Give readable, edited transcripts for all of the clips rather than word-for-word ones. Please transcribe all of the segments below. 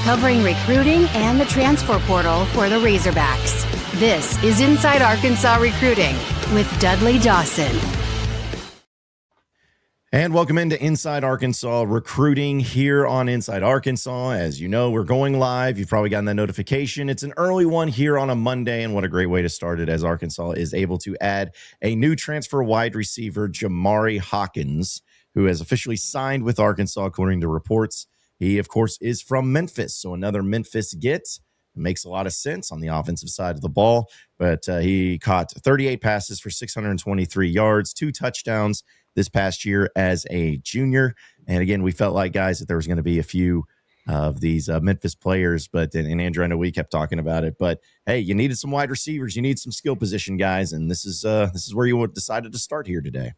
covering recruiting and the transfer portal for the Razorbacks. This is Inside Arkansas Recruiting with Dudley Dawson. And welcome into Inside Arkansas Recruiting here on Inside Arkansas. As you know, we're going live. You've probably gotten that notification. It's an early one here on a Monday, and what a great way to start it, as Arkansas is able to add a new transfer wide receiver, Jamari Hawkins, who has officially signed with Arkansas, according to reports. He, of course, is from Memphis, so another Memphis get. It makes a lot of sense on the offensive side of the ball, but he caught 38 passes for 623 yards, 2 touchdowns this past year as a junior. And again, we felt like, guys, that there was going to be a few of these Memphis players, but and Andrew, I know we kept talking about it, but hey, you needed some wide receivers, you need some skill position guys, and this is where you decided to start here today.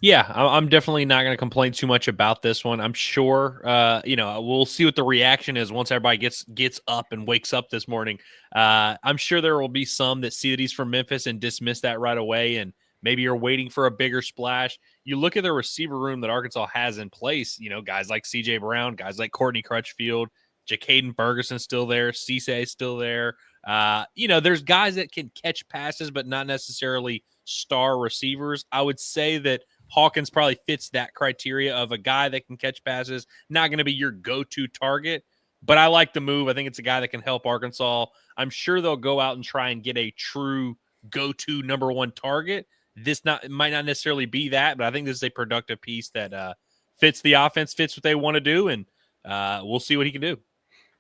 Yeah, I'm definitely not going to complain too much about this one. I'm sure, we'll see what the reaction is once everybody gets up and wakes up this morning. I'm sure there will be some that see that he's from Memphis and dismiss that right away, and maybe you're waiting for a bigger splash. You look at the receiver room that Arkansas has in place, guys like C.J. Brown, guys like Courtney Crutchfield, Jacaden Ferguson's still there, Cisse still there. There's guys that can catch passes, but not necessarily star receivers. I would say that Hawkins probably fits that criteria of a guy that can catch passes, not going to be your go-to target, but I like the move. I think it's a guy that can help Arkansas. I'm sure they'll go out and try and get a true go-to number one target. Might not necessarily be that, but I think this is a productive piece that fits the offense, fits what they want to do, and we'll see what he can do.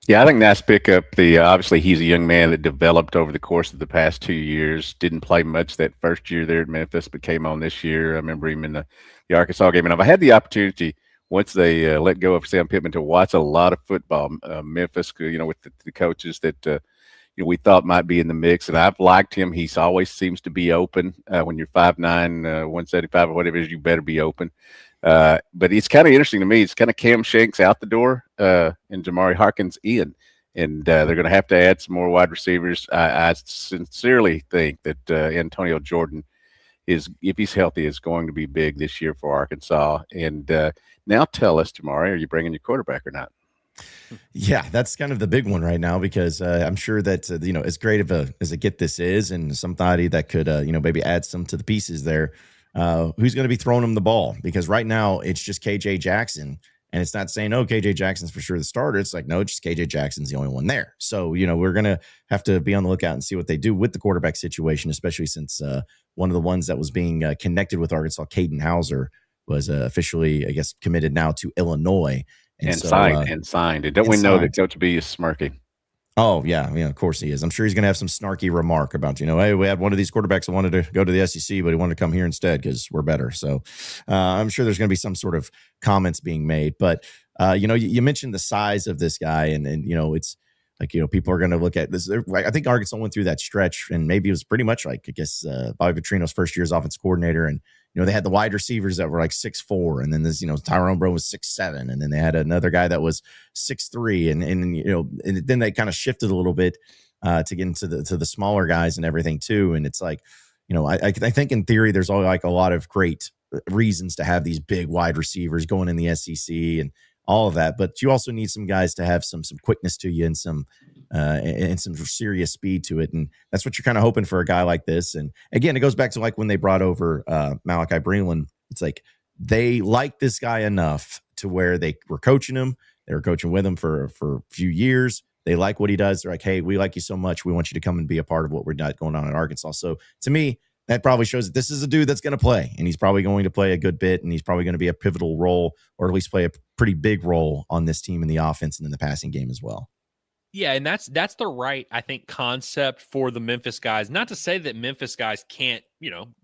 Yeah, I think nice pickup. Obviously he's a young man that developed over the course of the past 2 years. Didn't play much that first year there at Memphis, but came on this year. I remember him in the Arkansas game, and I've had the opportunity once they let go of Sam Pittman to watch a lot of football. Memphis, with the coaches that we thought might be in the mix, and I've liked him. He's always seems to be open. When you're 5'9", 175 or whatever it is, you better be open. But it's kind of interesting to me. It's kind of Cam Shanks out the door and Jamari Hawkins in. And they're going to have to add some more wide receivers. I sincerely think that Antonio Jordan is, if he's healthy, is going to be big this year for Arkansas. And now tell us, Jamari, are you bringing your quarterback or not? Yeah, that's kind of the big one right now, because I'm sure that, as great of as a get this is, and somebody that could, maybe add some to the pieces there, who's going to be throwing him the ball? Because right now it's just KJ Jackson, and it's not saying, oh, KJ Jackson's for sure the starter. It's like, no, just KJ Jackson's the only one there. So, we're going to have to be on the lookout and see what they do with the quarterback situation, especially since one of the ones that was being connected with Arkansas, Caden Hauser, was officially, I guess, committed now to Illinois. And signed. And don't we know that Coach B is smirking? Oh, yeah, of course he is. I'm sure he's going to have some snarky remark about, hey, we had one of these quarterbacks that wanted to go to the SEC, but he wanted to come here instead because we're better. So I'm sure there's going to be some sort of comments being made. But, you mentioned the size of this guy, and it's like, people are going to look at this. I think Arkansas went through that stretch, and maybe it was pretty much like, I guess, Bobby Petrino's first year as offensive coordinator, and they had the wide receivers that were like 6'4", and then this, Tyrone Bro was 6'7", and then they had another guy that was 6'3", and then they kind of shifted a little bit to get into the smaller guys and everything too. And it's like, I think in theory there's all like a lot of great reasons to have these big wide receivers going in the SEC and all of that, but you also need some guys to have some quickness to you and some serious speed to it, and that's what you're kind of hoping for a guy like this. And again, it goes back to like when they brought over Malachi Breland. It's like they liked this guy enough to where they were coaching him. They were coaching with him for a few years. They like what he does. They're like, hey, we like you so much. We want you to come and be a part of what we're got going on in Arkansas. So to me, that probably shows that this is a dude that's going to play, and he's probably going to play a good bit, and he's probably going to be a pivotal role, or at least play a pretty big role on this team in the offense and in the passing game as well. Yeah, and that's the right, I think, concept for the Memphis guys. Not to say that Memphis guys can't,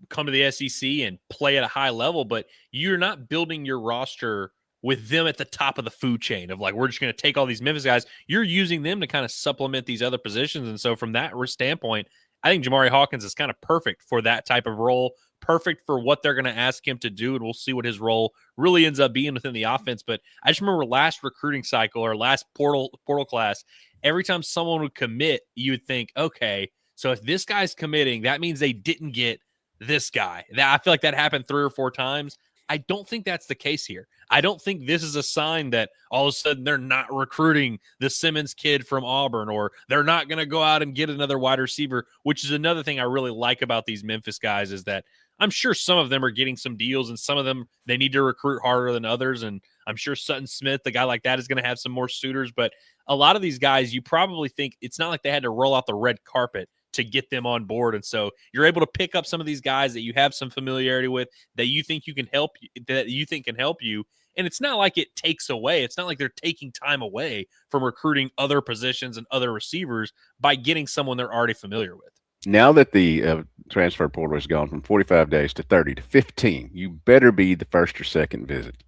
come to the SEC and play at a high level, but you're not building your roster with them at the top of the food chain of like, we're just going to take all these Memphis guys. You're using them to kind of supplement these other positions. And so from that standpoint, I think Jamari Hawkins is kind of perfect for that type of role, perfect for what they're going to ask him to do, and we'll see what his role really ends up being within the offense. But I just remember last recruiting cycle or last portal class, every time someone would commit, you would think, okay, so if this guy's committing, that means they didn't get this guy. I feel like that happened 3 or 4 times. I don't think that's the case here. I don't think this is a sign that all of a sudden they're not recruiting the Simmons kid from Auburn, or they're not going to go out and get another wide receiver, which is another thing I really like about these Memphis guys is that I'm sure some of them are getting some deals and some of them they need to recruit harder than others. And I'm sure Sutton Smith, the guy like that, is going to have some more suitors. But a lot of these guys, you probably think it's not like they had to roll out the red carpet to get them on board. And so you're able to pick up some of these guys that you have some familiarity with, that you think you can help, that you think can help you. And it's not like it takes away. It's not like they're taking time away from recruiting other positions and other receivers by getting someone they're already familiar with. Now that the transfer portal has gone from 45 days to 30 to 15, you better be the first or second visit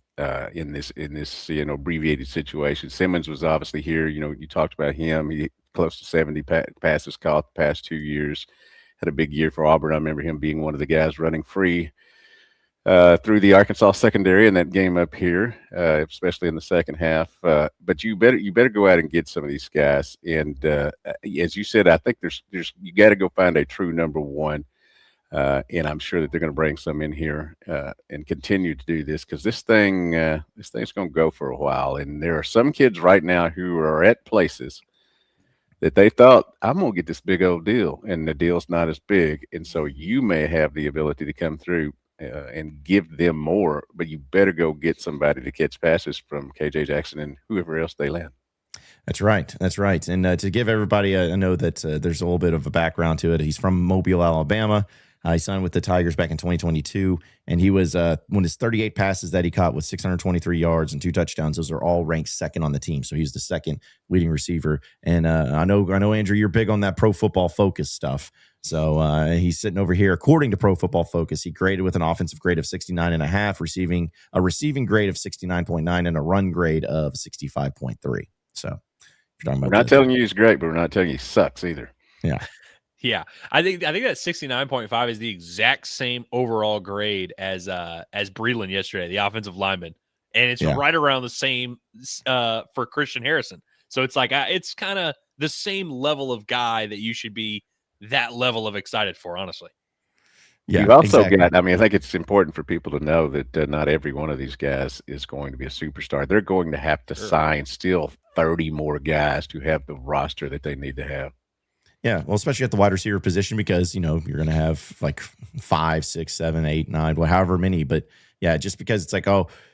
in this abbreviated situation. Simmons was obviously here. You talked about him. He close to 70 passes caught the past 2 years. Had a big year for Auburn. I remember him being one of the guys running free through the Arkansas secondary in that game up here, especially in the second half. But you better go out and get some of these guys. And as you said, I think there's you got to go find a true number one. And I'm sure that they're going to bring some in here and continue to do this, because this thing's going to go for a while. And there are some kids right now who are at places that they thought, I'm going to get this big old deal, and the deal's not as big. And so you may have the ability to come through and give them more, but you better go get somebody to catch passes from KJ Jackson and whoever else they land. That's right. That's right. And to give everybody I know that there's a little bit of a background to it. He's from Mobile, Alabama. He signed with the Tigers back in 2022, and he was when his 38 passes that he caught with 623 yards and 2 touchdowns, those are all ranked second on the team. So he's the second leading receiver. And I know, Andrew, you're big on that Pro Football Focus stuff. So he's sitting over here. According to Pro Football Focus, he graded with an offensive grade of 69.5, receiving grade of 69.9, and a run grade of 65.3. So if you're talking about, we're not telling you he's great, but we're not telling you he sucks either. Yeah. Yeah, I think that 69.5 is the exact same overall grade as Breland yesterday, the offensive lineman, and it's right around the same for Christian Harrison. So it's like it's kind of the same level of guy that you should be that level of excited for, honestly. Yeah, you've also got, I think it's important for people to know that not every one of these guys is going to be a superstar. They're going to have to sign still 30 more guys to have the roster that they need to have. Yeah, well, especially at the wide receiver position, because, you're going to have like 5, 6, 7, 8, 9, however many. But yeah, just because it's like,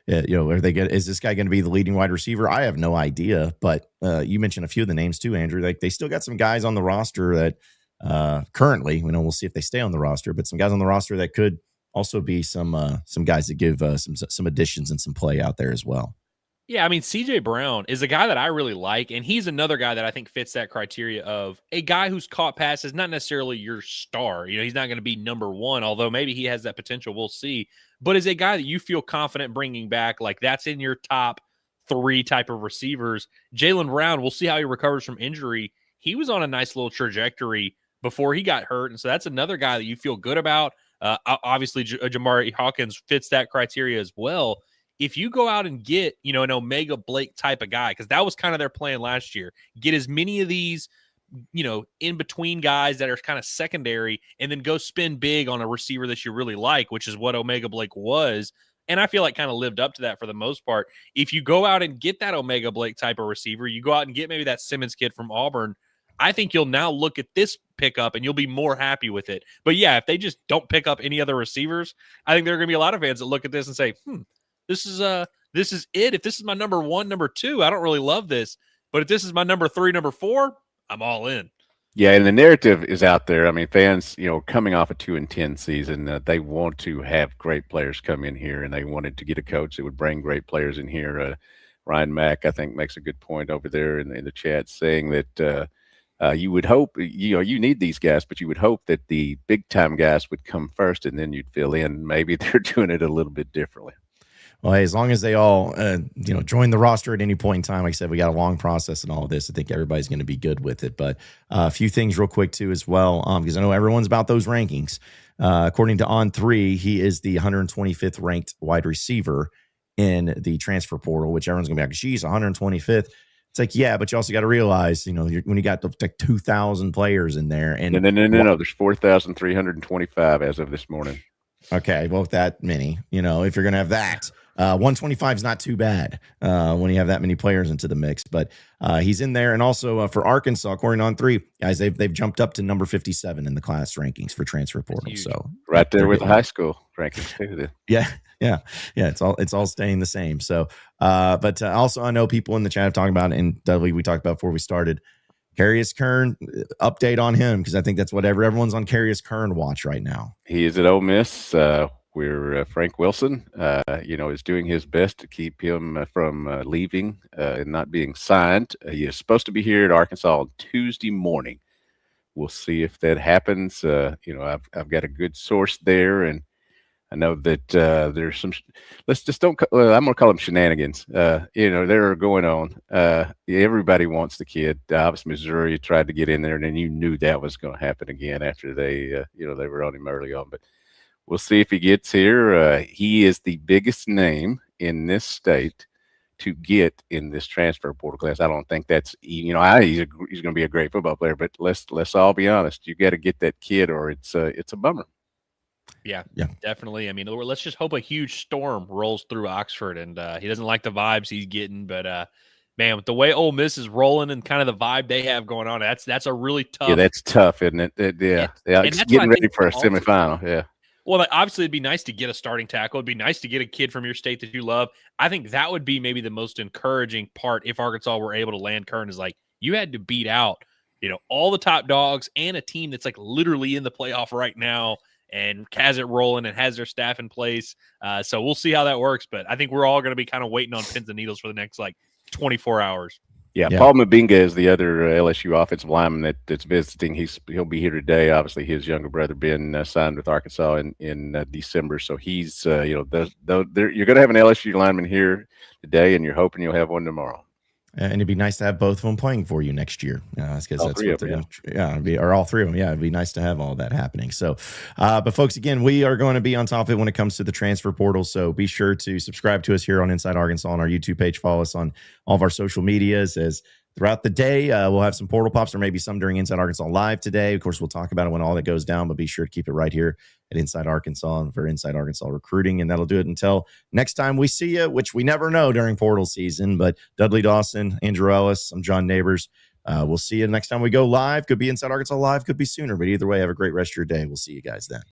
is this guy going to be the leading wide receiver? I have no idea. But you mentioned a few of the names too, Andrew. Like, they still got some guys on the roster that currently, we'll see if they stay on the roster, but some guys on the roster that could also be some guys that give some additions and some play out there as well. Yeah, CJ Brown is a guy that I really like, and he's another guy that I think fits that criteria of a guy who's caught passes, not necessarily your star. He's not going to be number one, although maybe he has that potential. We'll see. But is a guy that you feel confident bringing back, like that's in your top 3 type of receivers. Jaylen Brown, we'll see how he recovers from injury. He was on a nice little trajectory before he got hurt, and so that's another guy that you feel good about. Obviously, Jamari Hawkins fits that criteria as well. If you go out and get, an Omega Blake type of guy, because that was kind of their plan last year, get as many of these, in between guys that are kind of secondary, and then go spend big on a receiver that you really like, which is what Omega Blake was. And I feel like kind of lived up to that for the most part. If you go out and get that Omega Blake type of receiver, you go out and get maybe that Simmons kid from Auburn, I think you'll now look at this pickup and you'll be more happy with it. But yeah, if they just don't pick up any other receivers, I think there are going to be a lot of fans that look at this and say, this is it. If this is my number 1, number 2, I don't really love this. But if this is my number 3, number 4, I'm all in. Yeah, and the narrative is out there. Fans, coming off a 2-10 season, they want to have great players come in here, and they wanted to get a coach that would bring great players in here. Ryan Mack, I think, makes a good point over there in the chat, saying that you would hope, you need these guys, but you would hope that the big-time guys would come first, and then you'd fill in. Maybe they're doing it a little bit differently. Well, hey, as long as they all, join the roster at any point in time, like I said, we got a long process and all of this. I think everybody's going to be good with it. But a few things real quick, too, as well, because I know everyone's about those rankings. According to On3, he is the 125th ranked wide receiver in the transfer portal, which everyone's going to be like, geez, 125th. It's like, yeah, but you also got to realize, when you got like 2,000 players in there. And no, there's 4,325 as of this morning. Okay, well, with that many, if you're going to have that, 125 is not too bad when you have that many players into the mix. But he's in there. And also for Arkansas, according on 3, guys, they've jumped up to number 57 in the class rankings for transfer portal. So right there with the high school rankings too. Yeah. It's all staying the same. So, but also I know people in the chat have talked about it, and Dudley, we talked about before we started. Carius Kern, update on him, because I think that's what everyone's on Carius Kern watch right now. He is at Ole Miss. Where Frank Wilson, is doing his best to keep him from leaving and not being signed. He is supposed to be here at Arkansas on Tuesday morning. We'll see if that happens. I've got a good source there, and I know that there's some. Let's just don't. I'm going to call them shenanigans. They're going on. Everybody wants the kid. Obviously, Missouri tried to get in there, and then you knew that was going to happen again after they were on him early on. But we'll see if he gets here. He is the biggest name in this state to get in this transfer portal class. I don't think that's he's going to be a great football player. But let's all be honest. You got to get that kid, or it's a bummer. Yeah, definitely. I mean, let's just hope a huge storm rolls through Oxford, and he doesn't like the vibes he's getting. But man, with the way Ole Miss is rolling and kind of the vibe they have going on, that's a really tough. Yeah, that's tough, isn't it? It's getting ready for a semifinal. Yeah. Well, obviously, it'd be nice to get a starting tackle. It'd be nice to get a kid from your state that you love. I think that would be maybe the most encouraging part if Arkansas were able to land Kern, is like you had to beat out, all the top dogs and a team that's like literally in the playoff right now and has it rolling and has their staff in place. So we'll see how that works. But I think we're all going to be kind of waiting on pins and needles for the next 24 hours. Yeah, Paul Mabinga is the other LSU offensive lineman that's visiting. He'll be here today. Obviously, his younger brother Ben signed with Arkansas in December, so he's you're going to have an LSU lineman here today, and you're hoping you'll have one tomorrow. And it'd be nice to have both of them playing for you next year. That's what they're going to. Or all 3 of them. Yeah, it'd be nice to have all that happening. So, but folks, again, we are going to be on top of it when it comes to the transfer portal. So be sure to subscribe to us here on Inside Arkansas on our YouTube page. Follow us on all of our social medias. As throughout the day, we'll have some portal pops, or maybe some during Inside Arkansas Live today. Of course, we'll talk about it when all that goes down, but be sure to keep it right here at Inside Arkansas for Inside Arkansas Recruiting. And that'll do it until next time we see you, which we never know during portal season. But Dudley Dawson, Andrew Ellis, I'm John Neighbors. We'll see you next time we go live. Could be Inside Arkansas Live, could be sooner. But either way, have a great rest of your day. We'll see you guys then.